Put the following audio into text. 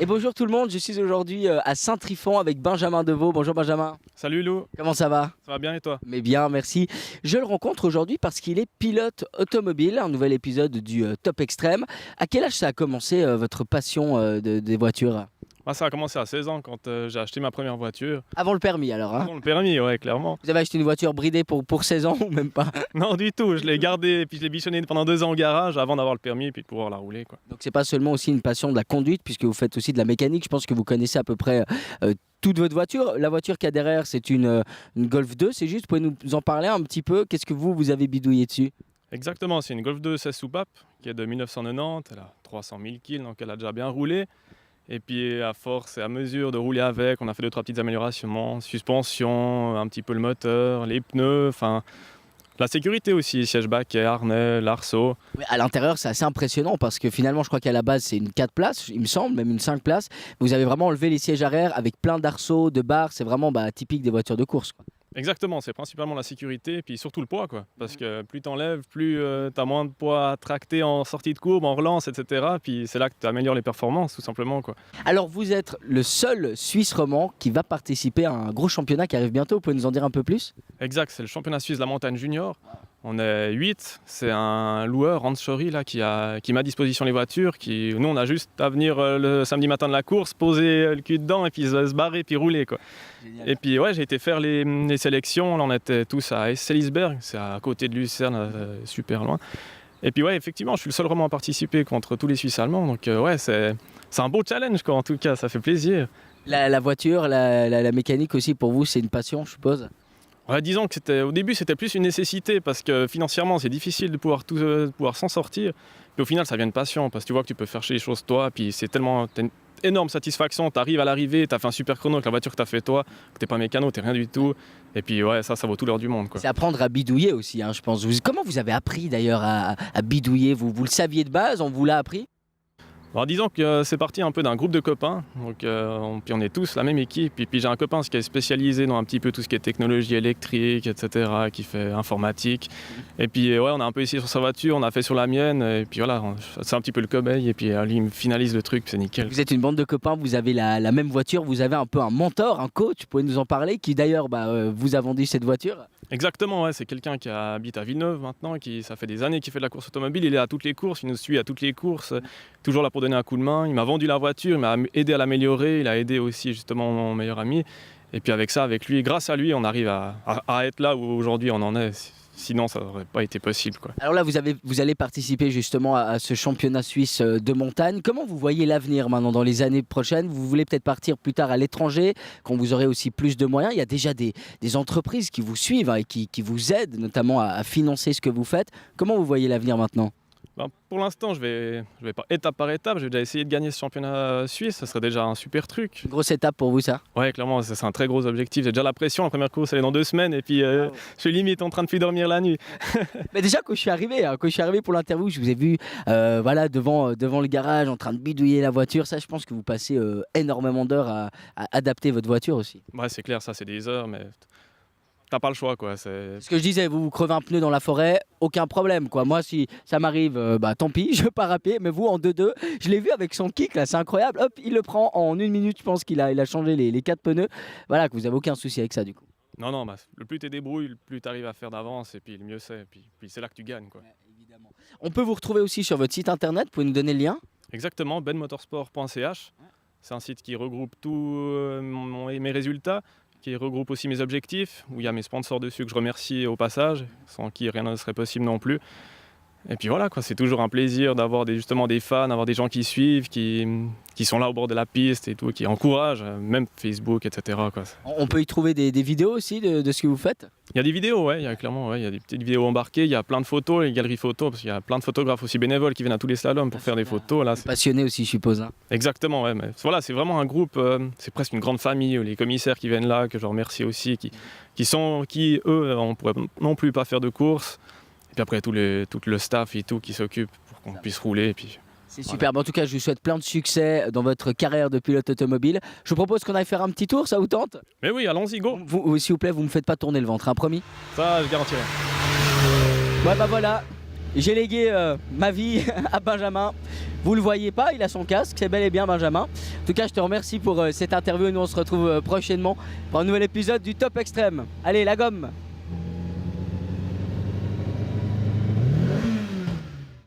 Et bonjour tout le monde, je suis aujourd'hui à Saint-Trifon avec Benjamin Deveau. Bonjour Benjamin. Salut Lou, Comment ça va? ça va bien et toi? Mais bien, merci. Je le rencontre aujourd'hui parce qu'il est pilote automobile, un nouvel épisode du Top Extrême. À quel âge ça a commencé votre passion des voitures? Ça a commencé à 16 ans quand j'ai acheté ma première voiture. Avant le permis alors, hein? Avant le permis, ouais, clairement. Vous avez acheté une voiture bridée pour 16 ans ou même pas? Non, du tout, je l'ai gardée et puis je l'ai bichonnée pendant 2 ans au garage avant d'avoir le permis et puis de pouvoir la rouler, quoi. Donc c'est pas seulement aussi une passion de la conduite puisque vous faites aussi de la mécanique. Je pense que vous connaissez à peu près toute votre voiture. La voiture qu'il y a derrière, c'est une Golf 2, c'est juste, vous pouvez nous en parler un petit peu? Qu'est-ce que vous avez bidouillé dessus? Exactement, c'est une Golf 2 16 soupapes qui est de 1990, elle a 300 000 kg, donc elle a déjà bien roulé. Et puis à force et à mesure de rouler avec, on a fait 2-3 petites améliorations, suspension, un petit peu le moteur, les pneus, enfin la sécurité aussi, siège baquet, harnais, l'arceau. Oui, à l'intérieur, c'est assez impressionnant parce que finalement, je crois qu'à la base, c'est une 4 places, il me semble, même une 5 places. Vous avez vraiment enlevé les sièges arrière avec plein d'arceaux, de barres. C'est vraiment typique des voitures de course, quoi. Exactement, c'est principalement la sécurité et puis surtout le poids, quoi. Parce que plus t'enlèves, plus t'as moins de poids à tracter en sortie de courbe, en relance, etc. Puis c'est là que tu améliores les performances, tout simplement, quoi. Alors, vous êtes le seul Suisse romand qui va participer à un gros championnat qui arrive bientôt. Vous pouvez nous en dire un peu plus? Exact, c'est le championnat suisse de la montagne junior. On est 8, c'est un loueur, Hans Schory, là, qui met à disposition les voitures. Nous, on a juste à venir le samedi matin de la course, poser le cul dedans et puis se barrer, puis rouler, quoi. Génial. Et puis ouais, j'ai été faire les sélections, là on était tous à Esselisberg, c'est à côté de Lucerne, super loin. Et puis ouais, effectivement, je suis le seul roman à participer contre tous les Suisses allemands, donc ouais, c'est un beau challenge, quoi, en tout cas, ça fait plaisir. La voiture, la mécanique aussi, pour vous, c'est une passion, je suppose? Ouais, disons que au début c'était plus une nécessité parce que financièrement c'est difficile de pouvoir s'en sortir. Puis au final ça vient de passion parce que tu vois que tu peux faire les choses toi, puis c'est tellement t'as une énorme satisfaction, tu arrives à l'arrivée, tu as fait un super chrono avec la voiture que tu as fait toi, que t'es pas mécano, t'es rien du tout. Et puis ouais, ça vaut tout l'heure du monde, quoi. C'est apprendre à bidouiller aussi, hein, je pense. Comment vous avez appris d'ailleurs à bidouiller? Vous le saviez de base, on vous l'a appris? Alors disons que c'est parti un peu d'un groupe de copains, donc puis on est tous la même équipe, puis j'ai un copain qui est spécialisé dans un petit peu tout ce qui est technologie électrique, etc., qui fait informatique, et puis ouais, on a un peu essayé sur sa voiture, on a fait sur la mienne, et puis voilà, c'est un petit peu le cobaye, et puis lui il me finalise le truc, c'est nickel. Vous êtes une bande de copains, vous avez la même voiture, vous avez un peu un mentor, un coach, vous pouvez nous en parler, qui d'ailleurs vous a vendu cette voiture? Exactement, ouais, c'est quelqu'un qui habite à Villeneuve maintenant, ça fait des années qu'il fait de la course automobile, il est à toutes les courses, il nous suit à toutes les courses, toujours là pour donner un coup de main. Il m'a vendu la voiture, il m'a aidé à l'améliorer, il a aidé aussi justement mon meilleur ami. Et puis avec ça, avec lui, grâce à lui, on arrive à être là où aujourd'hui on en est. Sinon, ça n'aurait pas été possible, quoi. Alors là, vous allez participer justement à ce championnat suisse de montagne. Comment vous voyez l'avenir maintenant dans les années prochaines? Vous voulez peut-être partir plus tard à l'étranger, quand vous aurez aussi plus de moyens? Il y a déjà des entreprises qui vous suivent, hein, et qui vous aident notamment à financer ce que vous faites. Comment vous voyez l'avenir maintenant? Pour l'instant, je vais pas étape par étape, je vais déjà essayer de gagner ce championnat suisse, ça serait déjà un super truc. Une grosse étape pour vous, ça? Ouais, clairement, c'est un très gros objectif. J'ai déjà la pression, la première course elle est dans 2 semaines et puis je suis limite en train de plus dormir la nuit. Mais déjà, quand je suis arrivé pour l'interview, je vous ai vu devant le garage en train de bidouiller la voiture. Ça, je pense que vous passez énormément d'heures à adapter votre voiture aussi. Ouais, c'est clair, ça c'est des heures, mais t'as pas le choix, quoi. Ce que je disais, vous crevez un pneu dans la forêt, aucun problème, quoi. Moi, si ça m'arrive, tant pis, je pars à pied. Mais vous, en 2-2, je l'ai vu avec son kick, là, c'est incroyable. Hop, il le prend en 1 minute. Je pense qu'il a changé les 4 pneus. Voilà, que vous avez aucun souci avec ça, du coup. Non, le plus tu débrouilles, le plus tu arrives à faire d'avance, et puis le mieux c'est. Puis c'est là que tu gagnes, quoi. Ouais, évidemment. On peut vous retrouver aussi sur votre site internet. Vous pouvez nous donner le lien? Exactement, benmotorsport.ch. C'est un site qui regroupe tous mes résultats, qui regroupe aussi mes objectifs, où il y a mes sponsors dessus que je remercie au passage, sans qui rien ne serait possible non plus. Et puis voilà, quoi, c'est toujours un plaisir d'avoir justement des fans, d'avoir des gens qui suivent, qui sont là au bord de la piste et tout, qui encouragent, même Facebook, etc., quoi. On peut y trouver des vidéos aussi de ce que vous faites? Il y a des vidéos, ouais, il y a clairement, ouais, il y a des petites vidéos embarquées, il y a plein de photos, les galeries photos, parce qu'il y a plein de photographes aussi bénévoles qui viennent à tous les slaloms pour faire des photos. Là, Passionné aussi, je suppose, hein. Exactement, ouais, mais voilà, c'est vraiment un groupe, c'est presque une grande famille, les commissaires qui viennent là, que je remercie aussi, qui eux, on pourrait non plus pas faire de course. Et puis après tout le staff et tout qui s'occupe pour qu'on puisse rouler. Et puis, C'est superbe. En tout cas, je vous souhaite plein de succès dans votre carrière de pilote automobile. Je vous propose qu'on aille faire un petit tour, ça vous tente? Mais oui, allons-y, go. S'il vous plaît, vous me faites pas tourner le ventre, hein, promis? Ça, je garantirai. Ouais, voilà. j'ai légué ma vie à Benjamin. Vous le voyez pas, il a son casque, c'est bel et bien Benjamin. En tout cas, je te remercie pour cette interview et nous on se retrouve prochainement pour un nouvel épisode du Top Extrême. Allez, la gomme!